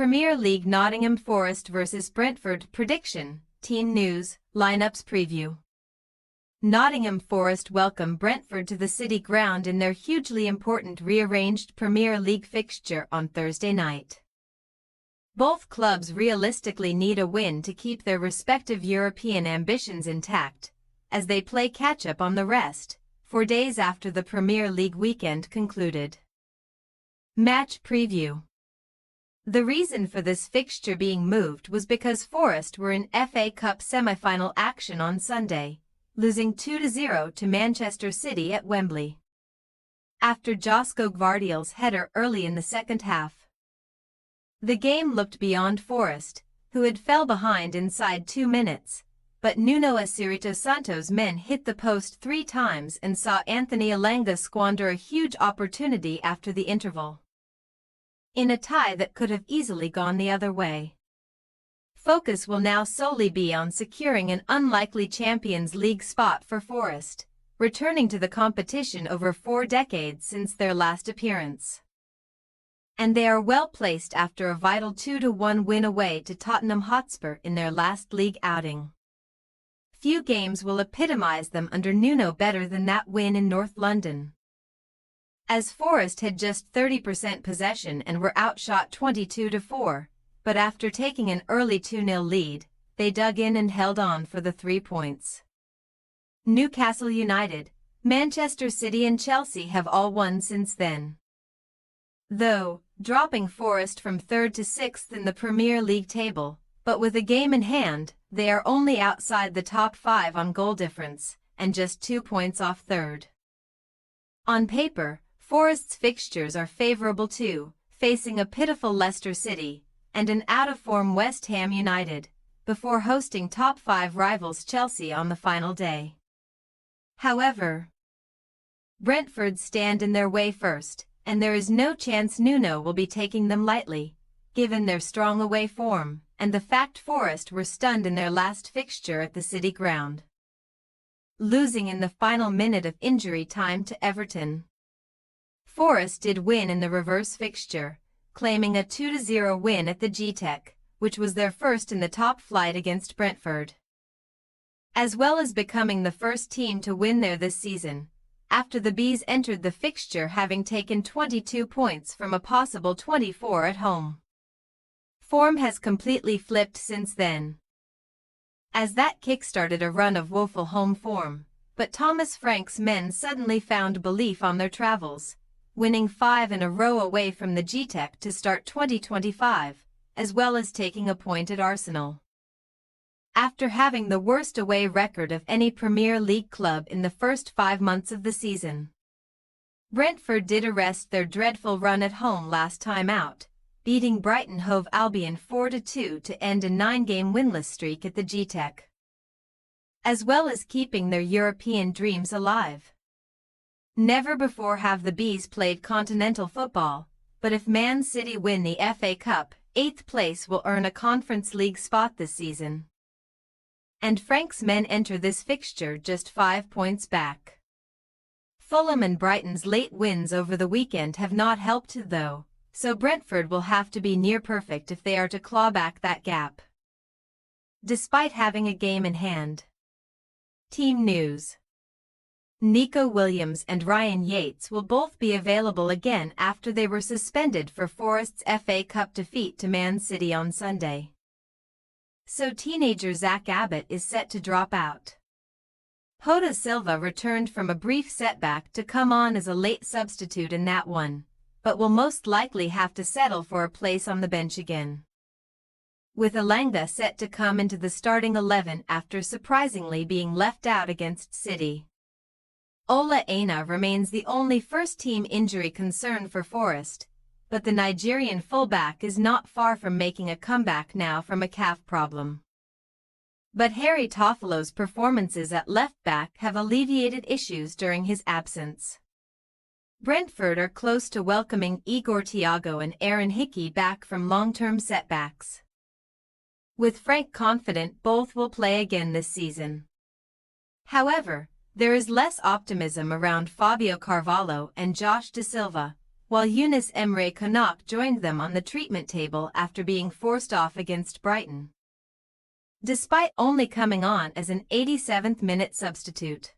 Premier League Nottingham Forest vs Brentford prediction, team news, lineups preview. Nottingham Forest welcome Brentford to the City Ground in their hugely important rearranged Premier League fixture on Thursday night. Both clubs realistically need a win to keep their respective European ambitions intact, as they play catch-up on the rest, 4 days after the Premier League weekend concluded. Match preview. The reason for this fixture being moved was because Forest were in FA Cup semi-final action on Sunday, losing 2-0 to Manchester City at Wembley, after Josko Gvardiol's header early in the second half. The game looked beyond Forest, who had fell behind inside 2 minutes, but Nuno Espirito Santo's men hit the post 3 times and saw Anthony Elanga squander a huge opportunity after the interval, in a tie that could have easily gone the other way. Focus will now solely be on securing an unlikely Champions League spot for Forest, returning to the competition over 4 decades since their last appearance. And they are well placed after a vital 2-1 win away to Tottenham Hotspur in their last league outing. Few games will epitomize them under Nuno better than that win in North London, as Forest had just 30% possession and were outshot 22-4, but after taking an early 2-0 lead, they dug in and held on for the 3 points. Newcastle United, Manchester City and Chelsea have all won since then, though dropping Forest from 3rd to 6th in the Premier League table, but with a game in hand, they are only outside the top 5 on goal difference, and just 2 points off 3rd. On paper, Forest's fixtures are favourable too, facing a pitiful Leicester City and an out-of-form West Ham United, before hosting top 5 rivals Chelsea on the final day. However, Brentford stand in their way first, and there is no chance Nuno will be taking them lightly, given their strong away form and the fact Forest were stunned in their last fixture at the City Ground, losing in the final minute of injury time to Everton. Forest did win in the reverse fixture, claiming a 2-0 win at the G-Tech, which was their first in the top flight against Brentford, as well as becoming the first team to win there this season, after the Bees entered the fixture having taken 22 points from a possible 24 at home. Form has completely flipped since then, as that kick-started a run of woeful home form, but Thomas Frank's men suddenly found belief on their travels, winning 5 in a row away from the G-Tech to start 2025, as well as taking a point at Arsenal, after having the worst away record of any Premier League club in the first 5 months of the season. Brentford did arrest their dreadful run at home last time out, beating Brighton Hove Albion 4-2 to end a 9-game winless streak at the G-Tech, as well as keeping their European dreams alive. Never before have the Bees played continental football, but if Man City win the FA Cup, 8th place will earn a Conference League spot this season, and Frank's men enter this fixture just 5 points back. Fulham and Brighton's late wins over the weekend have not helped though, so Brentford will have to be near perfect if they are to claw back that gap, despite having a game in hand. Team news. Nico Williams and Ryan Yates will both be available again after they were suspended for Forest's FA Cup defeat to Man City on Sunday, so teenager Zach Abbott is set to drop out. Jota Silva returned from a brief setback to come on as a late substitute in that one, but will most likely have to settle for a place on the bench again, with Elanga set to come into the starting 11 after surprisingly being left out against City. Ola Aina remains the only first-team injury concern for Forest, but the Nigerian fullback is not far from making a comeback now from a calf problem. But Harry Toffolo's performances at left-back have alleviated issues during his absence. Brentford are close to welcoming Igor Thiago and Aaron Hickey back from long-term setbacks, with Frank confident both will play again this season. However, there is less optimism around Fabio Carvalho and Josh Da Silva, while Younes Emre Konak joined them on the treatment table after being forced off against Brighton, despite only coming on as an 87th-minute substitute.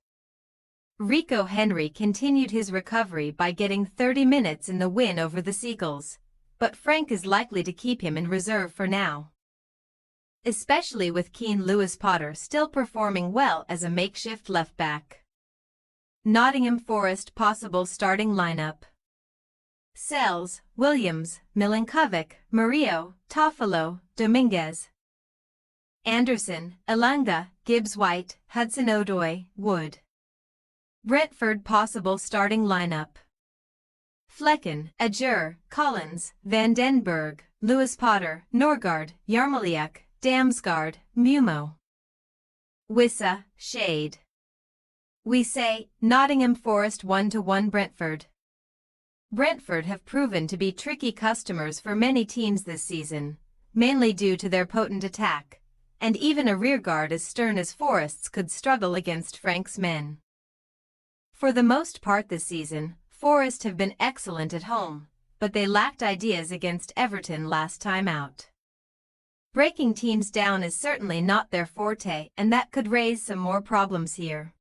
Rico Henry continued his recovery by getting 30 minutes in the win over the Seagulls, but Frank is likely to keep him in reserve for now, especially with Keane Lewis-Potter still performing well as a makeshift left-back. Nottingham Forest possible starting lineup: Sells, Williams, Milinkovic, Murillo, Toffolo, Dominguez, Anderson, Elanga, Gibbs-White, Hudson-Odoi, Wood. Brentford possible starting lineup: Flecken, Ajur, Collins, Van den Berg, Lewis-Potter, Norgard, Yarmoliuk, Damsgaard, Mumo. Wissa, Shade. We say, Nottingham Forest 1-1 Brentford. Brentford have proven to be tricky customers for many teams this season, mainly due to their potent attack, and even a rearguard as stern as Forest's could struggle against Frank's men. For the most part this season, Forest have been excellent at home, but they lacked ideas against Everton last time out. Breaking teams down is certainly not their forte, and that could raise some more problems here.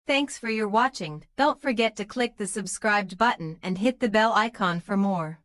Thanks for your watching. Don't forget to click the subscribed button and hit the bell icon for more.